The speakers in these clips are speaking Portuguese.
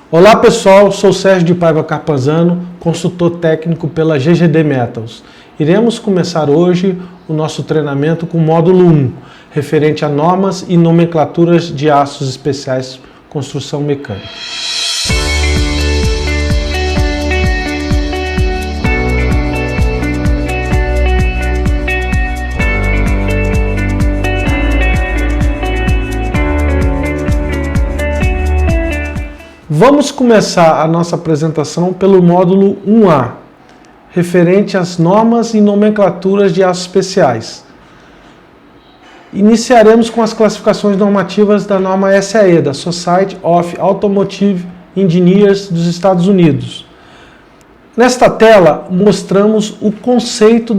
Olá pessoal, sou Sérgio de Paiva Carpanzano, consultor técnico pela GGD Metals. Iremos começar hoje o nosso treinamento com o módulo 1, referente a normas e nomenclaturas de aços especiais construção mecânica. Vamos começar a nossa apresentação pelo módulo 1A, referente às normas e nomenclaturas de aços especiais. Iniciaremos com as classificações normativas da norma SAE, da Society of Automotive Engineers dos Estados Unidos. Nesta tela, mostramos o conceito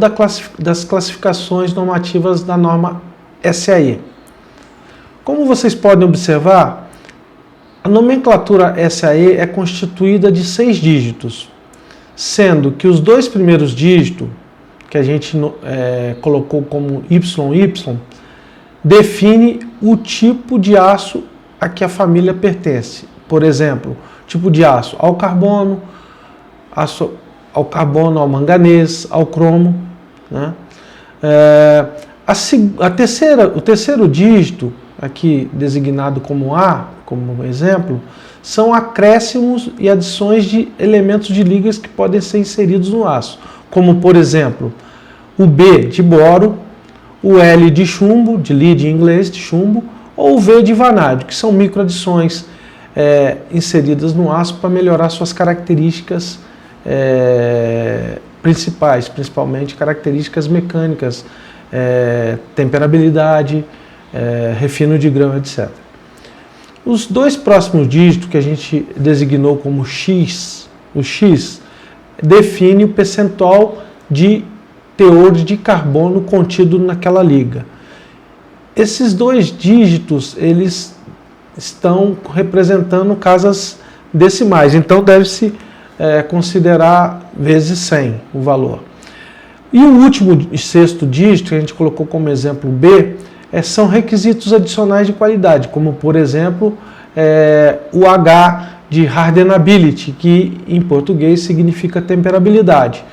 das classificações normativas da norma SAE. Como vocês podem observar, a nomenclatura SAE é constituída de 6 dígitos, sendo que os 2 primeiros dígitos, que a gente colocou como YY, define o tipo de aço a que a família pertence. Por exemplo, tipo de aço ao carbono, ao manganês, ao cromo, né? O terceiro dígito, aqui designado como A, como exemplo, são acréscimos e adições de elementos de ligas que podem ser inseridos no aço, como por exemplo, o B de boro, o L de chumbo, de lead em inglês, de chumbo, ou o V de vanádio, que são microadições inseridas no aço para melhorar suas características principais, principalmente características mecânicas, temperabilidade, refino de grão, etc. Os 2 próximos dígitos que a gente designou como X, o X define o percentual de teor de carbono contido naquela liga. Esses 2 dígitos, eles estão representando casas decimais, então deve-se considerar vezes 100 o valor. E o último, 6º dígito, que a gente colocou como exemplo B, são requisitos adicionais de qualidade, como por exemplo o H de hardenability, que em português significa temperabilidade,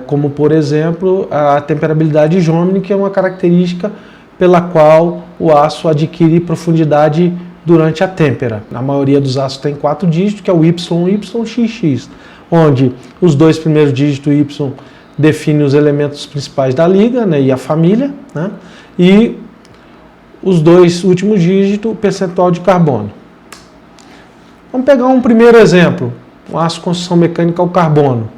como por exemplo a temperabilidade Jomini, que é uma característica pela qual o aço adquire profundidade durante a têmpera. Na maioria dos aços tem 4 dígitos, que é o YYXX, onde os 2 primeiros dígitos Y definem os elementos principais da liga, né, e a família, né, e os 2 últimos dígitos, o percentual de carbono. Vamos pegar um primeiro exemplo, um aço construção mecânica ao carbono,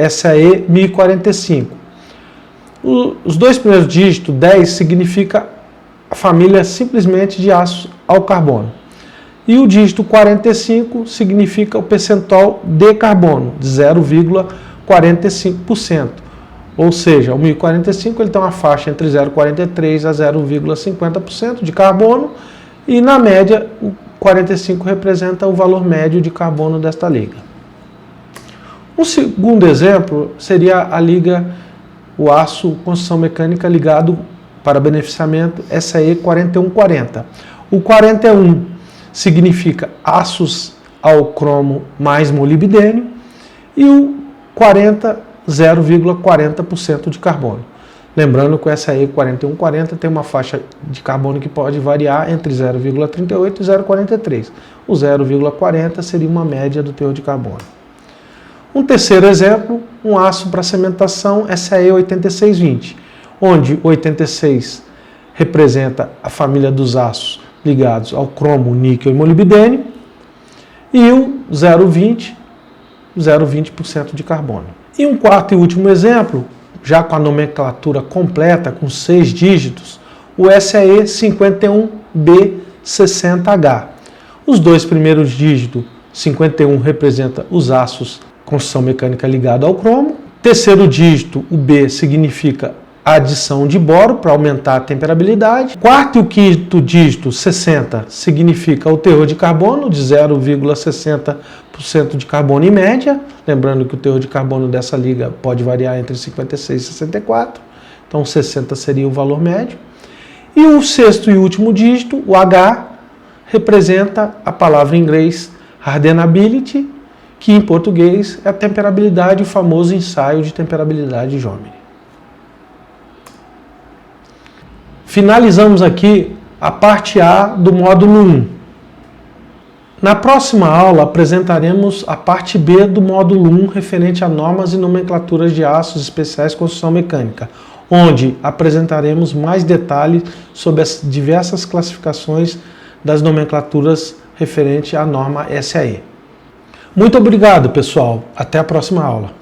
SAE 1045. Os 2 primeiros dígitos, 10, significa a família simplesmente de aço ao carbono. E o dígito 45 significa o percentual de carbono, de 0,45%. Ou seja, o 1045 ele tem uma faixa entre 0,43% a 0,50% de carbono e, na média, o 45 representa o valor médio de carbono desta liga. Um segundo exemplo seria a liga, o aço construção mecânica ligado para beneficiamento SAE 4140. O 41 significa aços ao cromo mais molibdênio e o 40 0,40% de carbono. Lembrando que o SAE 4140 tem uma faixa de carbono que pode variar entre 0,38 e 0,43. O 0,40 seria uma média do teor de carbono. Um terceiro exemplo, um aço para cimentação SAE 8620, onde o 86 representa a família dos aços ligados ao cromo, níquel e molibdênio, e o 0,20% de carbono. E um quarto e último exemplo, já com a nomenclatura completa, com 6 dígitos, o SAE 51B60H. Os 2 primeiros dígitos, 51, representa os aços construção mecânica ligado ao cromo. Terceiro dígito, o B, significa a adição de boro para aumentar a temperabilidade. Quarto e o quinto dígito, 60, significa o teor de carbono, de 0,60% de carbono em média. Lembrando que o teor de carbono dessa liga pode variar entre 56 e 64. Então 60 seria o valor médio. E o sexto e último dígito, o H, representa a palavra em inglês Hardenability, que em português é a temperabilidade, o famoso ensaio de temperabilidade de Jomini. Finalizamos aqui a parte A do módulo 1. Na próxima aula apresentaremos a parte B do módulo 1 referente a normas e nomenclaturas de aços especiais de construção mecânica, onde apresentaremos mais detalhes sobre as diversas classificações das nomenclaturas referente à norma SAE. Muito obrigado, pessoal. Até a próxima aula.